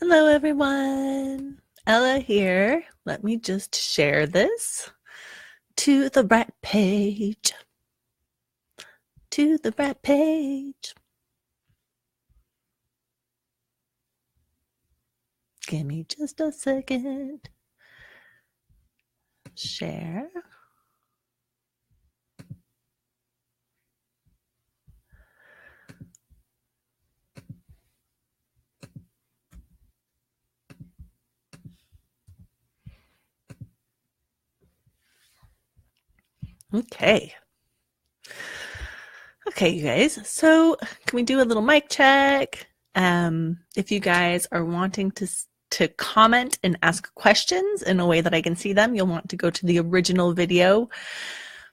Hello, everyone. Ella here. Let me just share this to the right page. To the right page. Give me just a second. Share. Okay. Okay, you guys. So can we do a little mic check? If you guys are wanting to comment and ask questions in a way that I can see them, you'll want to go to the original video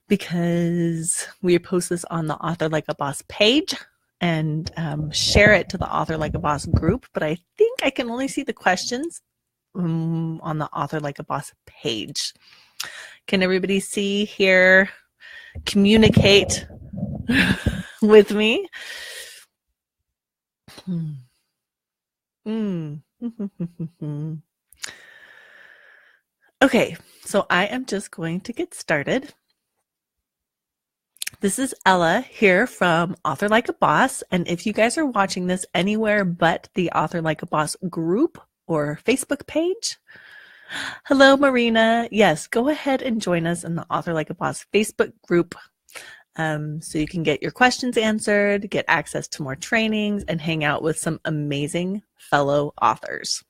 because we post this on the Author Like a Boss page and share it to the Author Like a Boss group. But I think I can only see the questions on the Author Like a Boss page. Can everybody see, hear, communicate with me? Okay, so I am just going to get started. This is Ella here from Author Like a Boss, and if you guys are watching this anywhere but the Author Like a Boss group or Facebook page, hello, Marina. Yes, go ahead and join us in the Author Like a Boss Facebook group so you can get your questions answered, get access to more trainings, and hang out with some amazing fellow authors.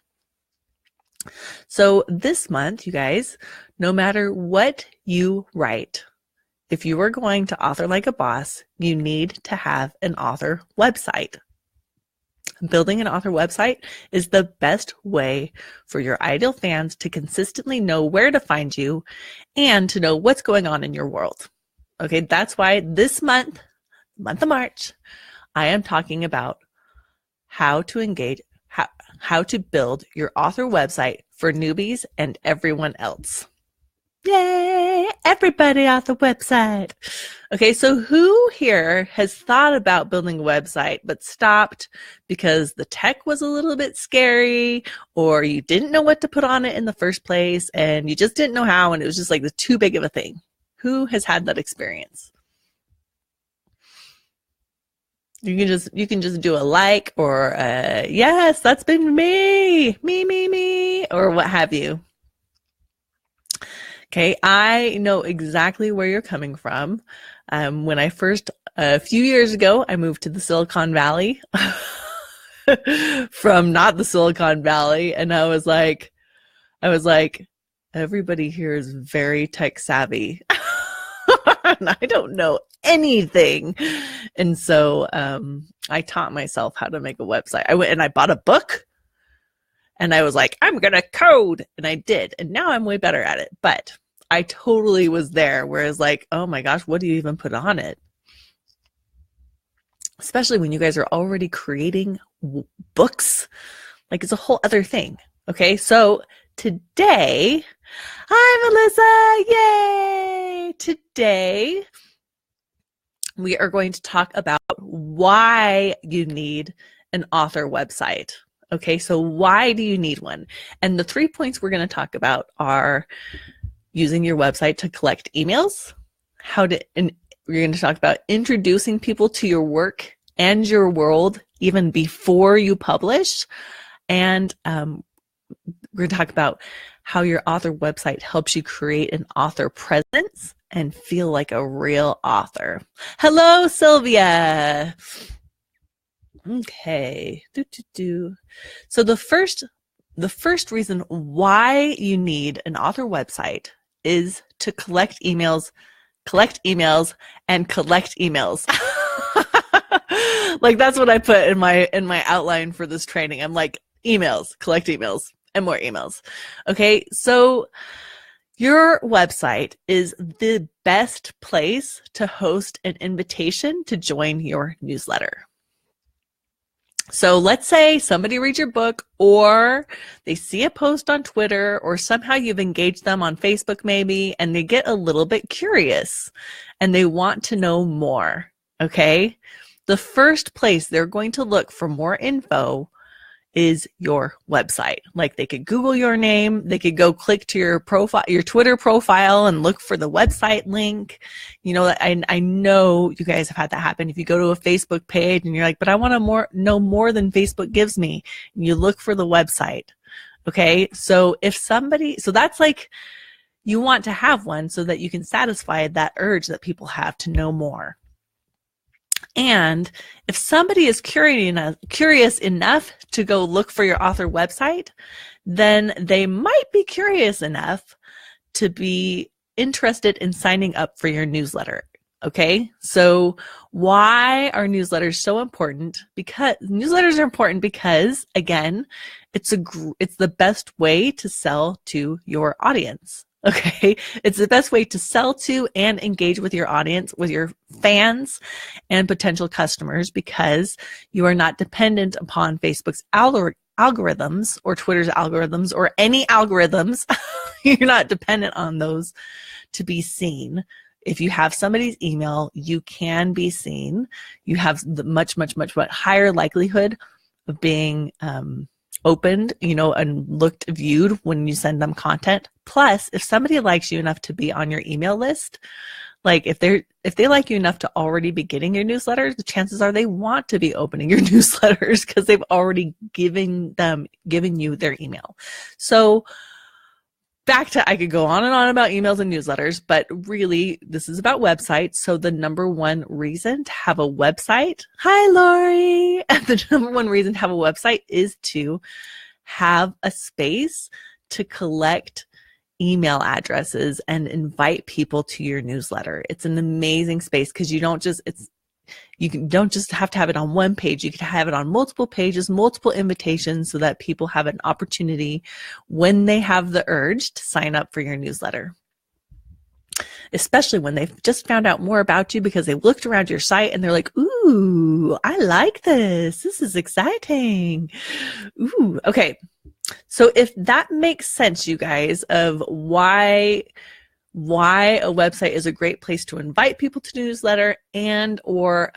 So this month, you guys, no matter what you write, if you are going to Author Like a Boss, you need to have an author website. Building an author website is the best way for your ideal fans to consistently know where to find you and to know what's going on in your world. Okay, that's why this month of March, I am talking about how to engage, how to build your author website for newbies and everyone else. Yay! Everybody author website. Okay, so who here has thought about building a website but stopped because the tech was a little bit scary or you didn't know what to put on it in the first place and you just didn't know how and it was just like too big of a thing? Who has had that experience? You can just do a like or a, yes, that's been me, or what have you. Okay, I know exactly where you're coming from. When I first, a few years ago, I moved to the Silicon Valley from not the Silicon Valley, and I was like, everybody here is very tech savvy. And I don't know anything. And so I taught myself how to make a website. I went and I bought a book and I was like, I'm going to code. And I did. And now I'm way better at it. But I totally was there. Whereas like, oh my gosh, what do you even put on it? Especially when you guys are already creating books. Like it's a whole other thing. Okay. So today, hi, Melissa. Yay. Today, we are going to talk about why you need an author website. Okay, so why do you need one? And the 3 points we're going to talk about are using your website to collect emails, we're going to talk about introducing people to your work and your world even before you publish, and we're going to talk about how your author website helps you create an author presence and feel like a real author. Hello, Sylvia. Okay. So the first reason why you need an author website is to collect emails, and collect emails. Like that's what I put in my outline for this training. I'm like, emails, collect emails, and more emails. Okay, so your website is the best place to host an invitation to join your newsletter. So let's say somebody reads your book or they see a post on Twitter or somehow you've engaged them on Facebook maybe, and they get a little bit curious and they want to know more, okay? The first place they're going to look for more info is your website. Like they could Google your name, they could go click to your profile, your Twitter profile and look for the website link. You know, I know you guys have had that happen. If you go to a Facebook page and you're like, but I want to know more than Facebook gives me, and you look for the website. Okay. So so that's like, you want to have one so that you can satisfy that urge that people have to know more. And if somebody is curious enough to go look for your author website, then they might be curious enough to be interested in signing up for your newsletter. Okay, so why are newsletters so important? Because newsletters are important because, again, it's the best way to sell to your audience. Okay, it's the best way to sell to and engage with your audience, with your fans and potential customers, because you are not dependent upon Facebook's algorithms or Twitter's algorithms or any algorithms. You're not dependent on those to be seen. If you have somebody's email, you can be seen. You have the much higher likelihood of being opened, you know, and viewed when you send them content. Plus, if somebody likes you enough to be on your email list, like if they like you enough to already be getting your newsletters, the chances are they want to be opening your newsletters because they've already given you their email. So back to, I could go on and on about emails and newsletters, but really this is about websites. So the number one reason to have a website, hi Lori, the number one reason to have a website is to have a space to collect email addresses and invite people to your newsletter. It's an amazing space because you don't just have to have it on one page. You can have it on multiple pages, multiple invitations, so that people have an opportunity when they have the urge to sign up for your newsletter. Especially when they've just found out more about you because they looked around your site and they're like, ooh, I like this. This is exciting. Ooh, okay. So if that makes sense, you guys, of why a website is a great place to invite people to the newsletter, and or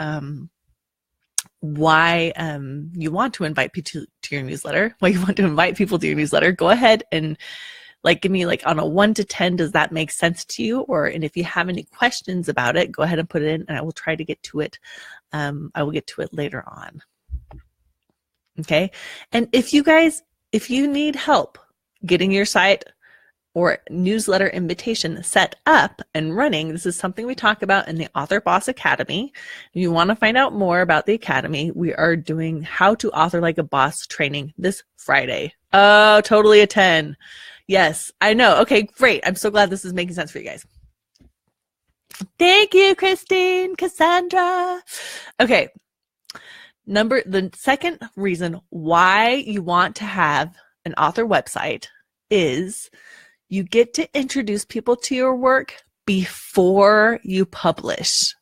why you want to invite people to your newsletter, why you want to invite people to your newsletter, go ahead and give me on a 1 to 10, does that make sense to you? And if you have any questions about it, go ahead and put it in and I will try to get to it. I will get to it later on. Okay. And if you need help getting your site or newsletter invitation set up and running, this is something we talk about in the Author Boss Academy. If you want to find out more about the Academy, we are doing How to Author Like a Boss training this Friday. Oh, totally a 10. Yes, I know. Okay, great. I'm so glad this is making sense for you guys. Thank you, Christine, Cassandra. Okay, the second reason why you want to have an author website is you get to introduce people to your work before you publish.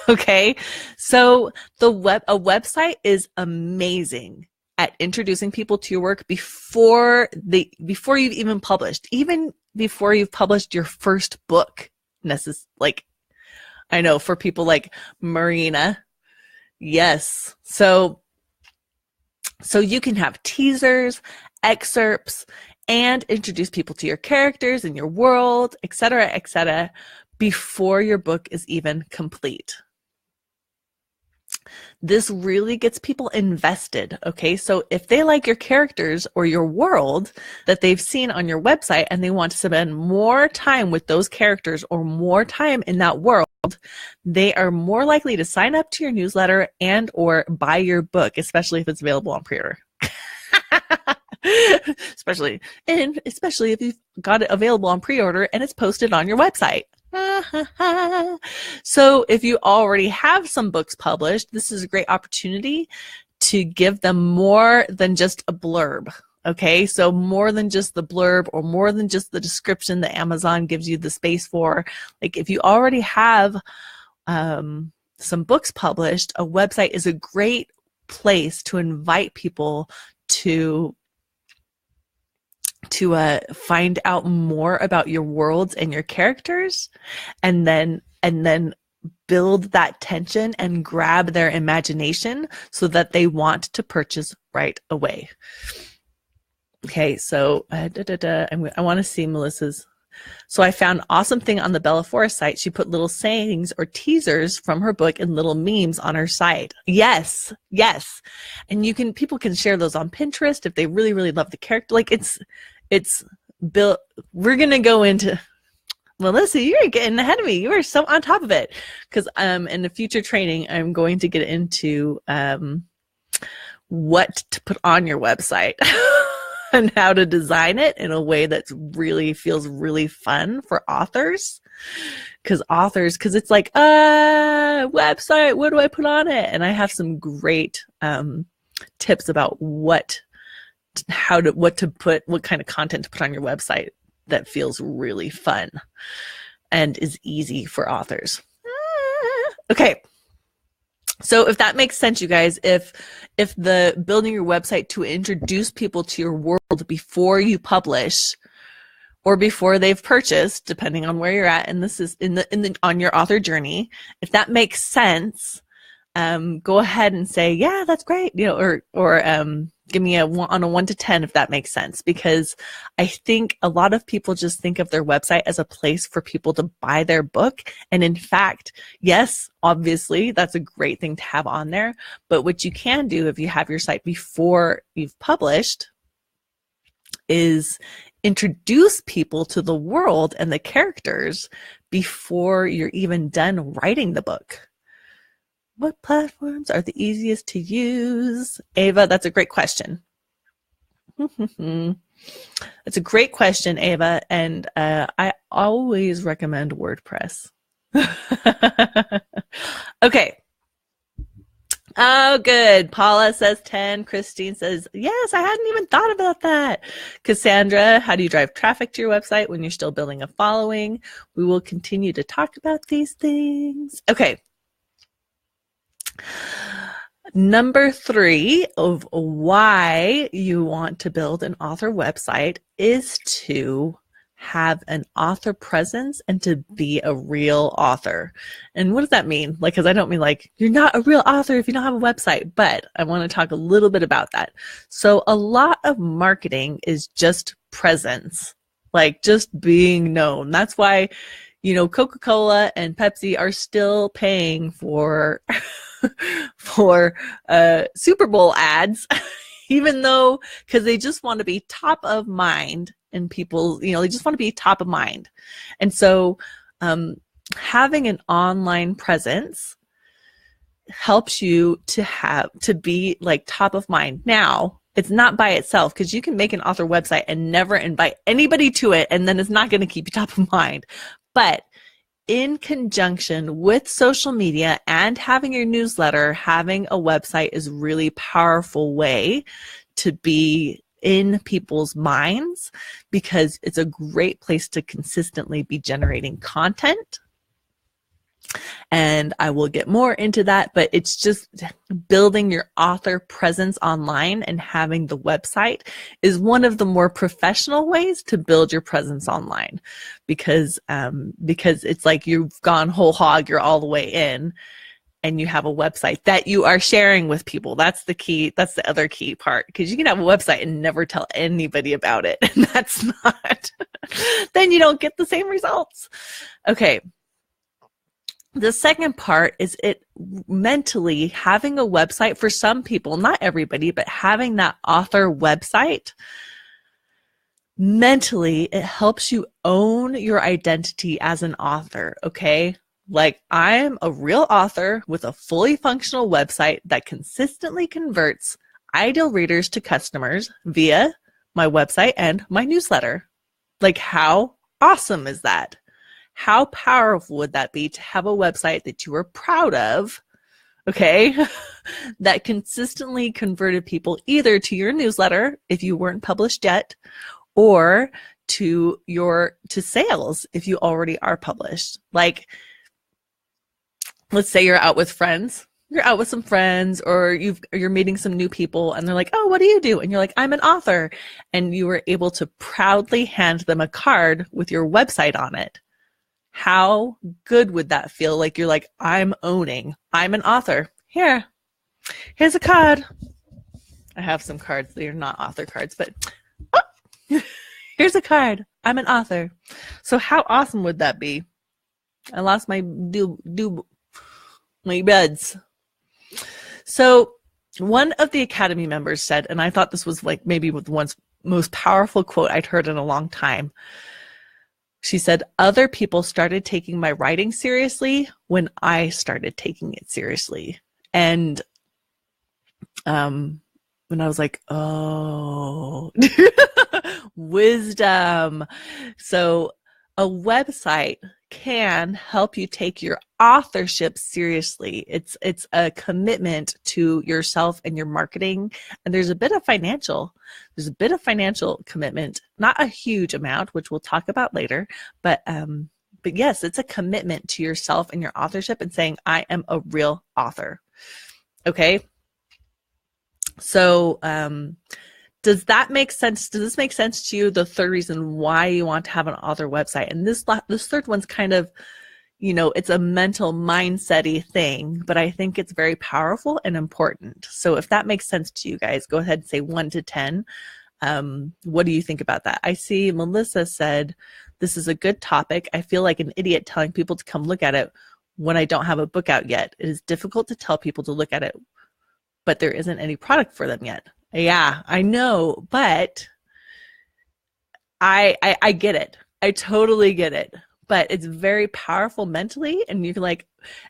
Okay, so a website is amazing at introducing people to your work before you've even published, even before you've published your first book. I know for people like Marina, yes. So you can have teasers, excerpts, and introduce people to your characters and your world, etc., before your book is even complete. This really gets people invested, okay? So if they like your characters or your world that they've seen on your website and they want to spend more time with those characters or more time in that world, they are more likely to sign up to your newsletter and or buy your book, especially if it's available on pre-order. especially if you've got it available on pre-order and it's posted on your website. So if you already have some books published, this is a great opportunity to give them more than just a blurb. Okay, so more than just the blurb or more than just the description that Amazon gives you the space for. If you already have some books published, a website is a great place to invite people to find out more about your worlds and your characters, and then build that tension and grab their imagination so that they want to purchase right away. Okay, so I want to see Melissa's. So I found an awesome thing on the Bella Forest site. She put little sayings or teasers from her book and little memes on her site. Yes, yes. And people can share those on Pinterest if they really, really love the character. Like it's built. We're going to go into, Melissa, you're getting ahead of me. You are so on top of it. Because in the future training, I'm going to get into what to put on your website. And how to design it in a way that really feels really fun for authors. Because it's like, website, what do I put on it? And I have some great tips about what kind of content to put on your website that feels really fun and is easy for authors. Okay. So if that makes sense, you guys, if the building your website to introduce people to your world before you publish or before they've purchased, depending on where you're at, and this is on your author journey, if that makes sense, go ahead and say, yeah, that's great, or give me on a 1 to 10 if that makes sense, because I think a lot of people just think of their website as a place for people to buy their book. And in fact, yes, obviously that's a great thing to have on there. But what you can do if you have your site before you've published is introduce people to the world and the characters before you're even done writing the book. What platforms are the easiest to use? Ava, that's a great question. That's a great question, Ava, and I always recommend WordPress. Okay. Oh, good. Paula says 10. Christine says, yes, I hadn't even thought about that. Cassandra, how do you drive traffic to your website when you're still building a following? We will continue to talk about these things. Okay. Number 3 of why you want to build an author website is to have an author presence and to be a real author. And what does that mean? Because I don't mean you're not a real author if you don't have a website, but I want to talk a little bit about that. So a lot of marketing is just presence, just being known. That's why, Coca-Cola and Pepsi are still paying for Super Bowl ads, even though, because they just want to be top of mind and people, they just want to be top of mind. And so having an online presence helps you to be top of mind. Now, it's not by itself, because you can make an author website and never invite anybody to it, and then it's not going to keep you top of mind. But in conjunction with social media and having your newsletter, having a website is a really powerful way to be in people's minds, because it's a great place to consistently be generating content. And I will get more into that, but it's just building your author presence online, and having the website is one of the more professional ways to build your presence online, because it's you've gone whole hog, you're all the way in, and you have a website that you are sharing with people. That's the key. That's the other key part, because you can have a website and never tell anybody about it. And that's not, then you don't get the same results. Okay. The second part is mentally having a website for some people, not everybody, but having that author website. Mentally, it helps you own your identity as an author, okay? I'm a real author with a fully functional website that consistently converts ideal readers to customers via my website and my newsletter. How awesome is that? How powerful would that be to have a website that you are proud of, okay, that consistently converted people either to your newsletter if you weren't published yet, or to sales if you already are published? Let's say you're out with friends. You're out with some friends, or you're meeting some new people, and they're like, oh, what do you do? And you're like, I'm an author. And you were able to proudly hand them a card with your website on it. How good would that feel? You're I'm an author. Here's a card. I have some cards. They are not author cards, but oh, here's a card. I'm an author. So how awesome would that be? I lost my my beds. So one of the Academy members said, and I thought this was like maybe the one's most powerful quote I'd heard in a long time. She said, other people started taking my writing seriously when I started taking it seriously. And when I was like, oh, wisdom. So a website can help you take your authorship seriously. It's a commitment to yourself and your marketing. And there's a bit of financial commitment, not a huge amount, which we'll talk about later, but yes, it's a commitment to yourself and your authorship and saying, I am a real author. Okay. So, does that make sense? Does this make sense to you? The third reason why you want to have an author website. And this third one's kind of, it's a mental mindset-y thing, but I think it's very powerful and important. So if that makes sense to you guys, go ahead and say 1 to 10. What do you think about that? I see Melissa said, this is a good topic. I feel like an idiot telling people to come look at it when I don't have a book out yet. It is difficult to tell people to look at it, but there isn't any product for them yet. Yeah, I know, but I get it. I totally get it. But it's very powerful mentally, and you can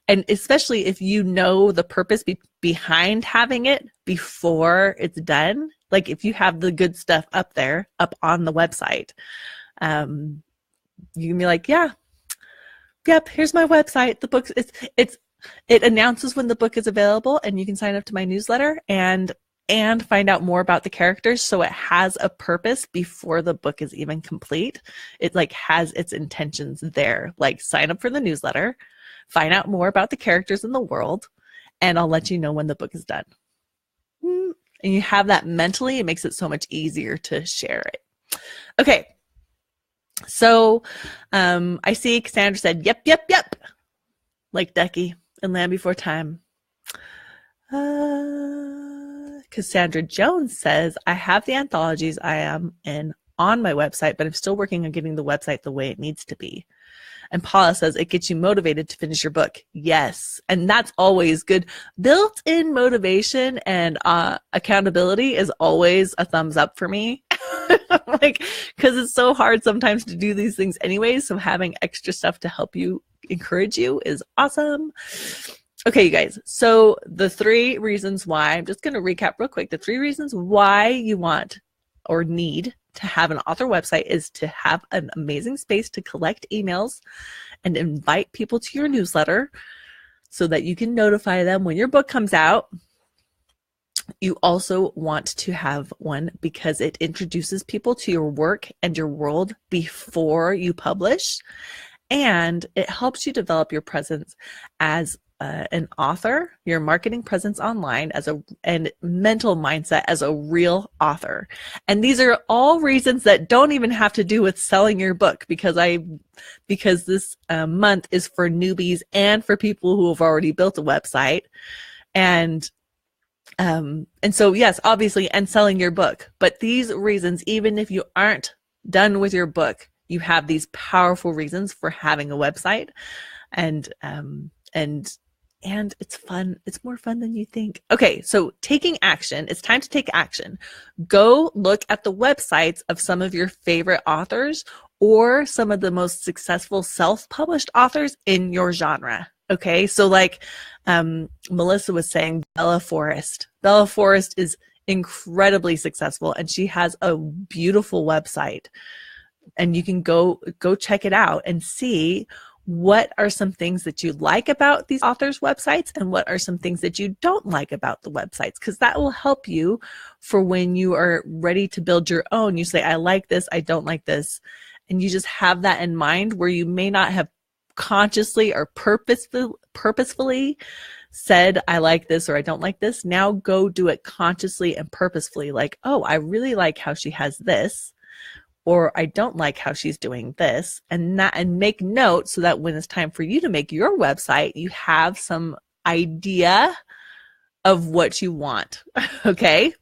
and especially if you know the purpose behind having it before it's done. Like if you have the good stuff up on the website, you can be like, yeah, yep, here's my website. The book it announces when the book is available, and you can sign up to my newsletter and find out more about the characters. So it has a purpose before the book is even complete. It has its intentions there. Like sign up for the newsletter, find out more about the characters in the world, and I'll let you know when the book is done. And you have that mentally, it makes it so much easier to share it. Okay. So I see Cassandra said, yep. Like Ducky in Land Before Time. Cassandra Jones says, I have the anthologies I am in on my website, but I'm still working on getting the website the way it needs to be. And Paula says, it gets you motivated to finish your book. Yes. And that's always good. Built-in motivation and accountability is always a thumbs up for me. Because it's so hard sometimes to do these things anyway. So having extra stuff to help you, encourage you is awesome. Okay, you guys, so the 3 reasons why, I'm just going to recap real quick. The 3 reasons why you want or need to have an author website is to have an amazing space to collect emails and invite people to your newsletter so that you can notify them when your book comes out. You also want to have one because it introduces people to your work and your world before you publish, and it helps you develop your presence as an author, your marketing presence online and mental mindset as a real author. And these are all reasons that don't even have to do with selling your book, because this month is for newbies and for people who have already built a website. And so yes, obviously, and selling your book, but these reasons, even if you aren't done with your book, you have these powerful reasons for having a website, and it's fun. It's more fun than you think. Okay, so taking action. It's time to take action. Go look at the websites of some of your favorite authors or some of the most successful self-published authors in your genre. Okay, so Melissa was saying, Bella Forrest. Bella Forrest is incredibly successful, and she has a beautiful website. And you can go check it out and see what are some things that you like about these authors' websites and what are some things that you don't like about the websites, because that will help you for when you are ready to build your own. You say, I like this, I don't like this, and you just have that in mind, where you may not have consciously or purposefully said, I like this or I don't like this. Now go do it consciously and purposefully, like, oh, I really like how she has this, or I don't like how she's doing this, and make note so that when it's time for you to make your website, you have some idea of what you want. Okay.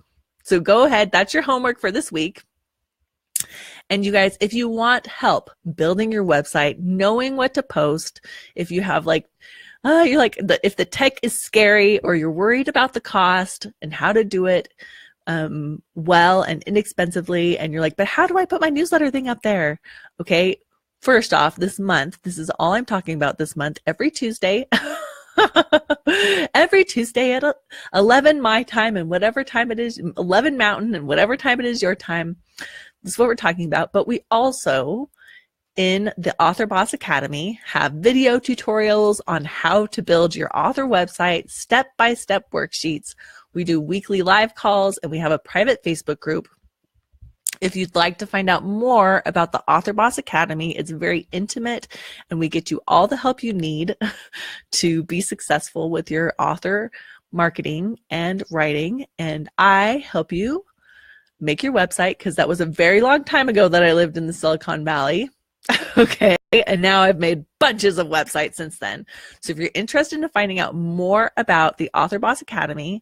So go ahead. That's your homework for this week. And you guys, if you want help building your website, knowing what to post, if you have like, you're like, if the tech is scary or you're worried about the cost and how to do it well and inexpensively, and you're like, but how do I put my newsletter thing up there? Okay, first off, this month, this is all I'm talking about this month, every Tuesday, every Tuesday at 11 my time and whatever time it is, 11 Mountain and whatever time it is your time, this is what we're talking about. But we also, in the Author Boss Academy, have video tutorials on how to build your author website, step-by-step worksheets. We do weekly live calls, and we have a private Facebook group. If you'd like to find out more about the Author Boss Academy, it's very intimate, and we get you all the help you need to be successful with your author marketing and writing, and I help you make your website, because that was a very long time ago that I lived in the Silicon Valley. Okay, and now I've made bunches of websites since then. So if you're interested in finding out more about the Author Boss Academy,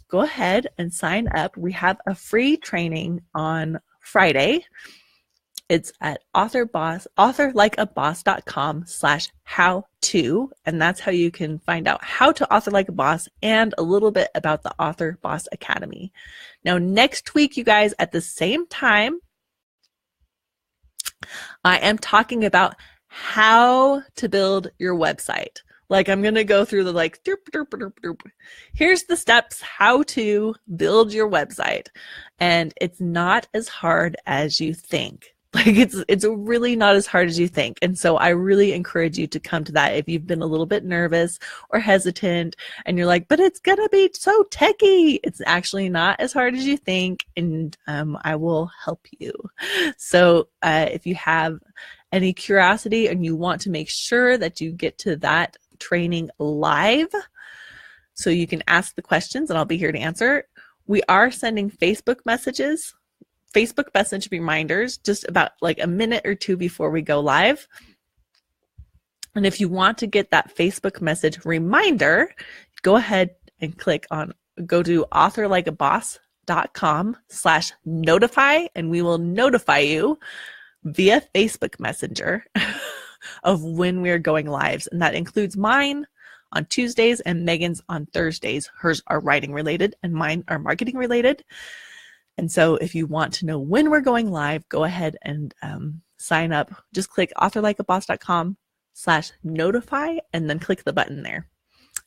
go ahead and sign up. We have a free training on Friday. It's at authorlikeaboss.com/how-to, and that's how you can find out how to author like a boss and a little bit about the Author Boss Academy. Now, next week, you guys, at the same time, I am talking about how to build your website. Like, I'm going to go through the like, derp, derp, derp, derp. Here's the steps how to build your website. And it's not as hard as you think. Like, it's really not as hard as you think. And so I really encourage you to come to that if you've been a little bit nervous or hesitant and you're like, but it's going to be so techy. It's actually not as hard as you think. And I will help you. So if you have any curiosity and you want to make sure that you get to that training live so you can ask the questions and I'll be here to answer. We are sending Facebook message reminders just about like a minute or two before we go live. And if you want to get that Facebook message reminder, go ahead and go to authorlikeaboss.com/notify, and we will notify you via Facebook Messenger of when we're going live. And that includes mine on Tuesdays and Megan's on Thursdays. Hers are writing related and mine are marketing related. And so if you want to know when we're going live, go ahead and sign up. Just click authorlikeaboss.com/notify and then click the button there.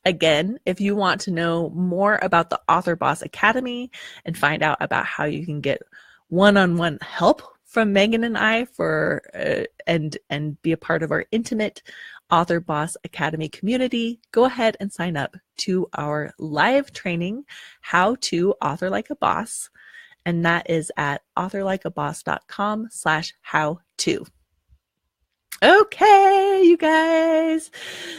Again, if you want to know more about the Author Boss Academy and find out about how you can get one-on-one help from Megan and I for and be a part of our intimate Author Boss Academy community, go ahead and sign up to our live training, How to Author Like a Boss. And that is at authorlikeaboss.com/how-to. Okay, you guys.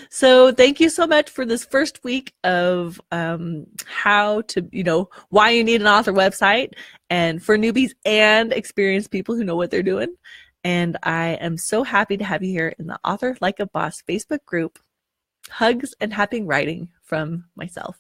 So thank you so much for this first week of how to, why you need an author website, and for newbies and experienced people who know what they're doing. And I am so happy to have you here in the Author Like a Boss Facebook group. Hugs and happy writing from myself.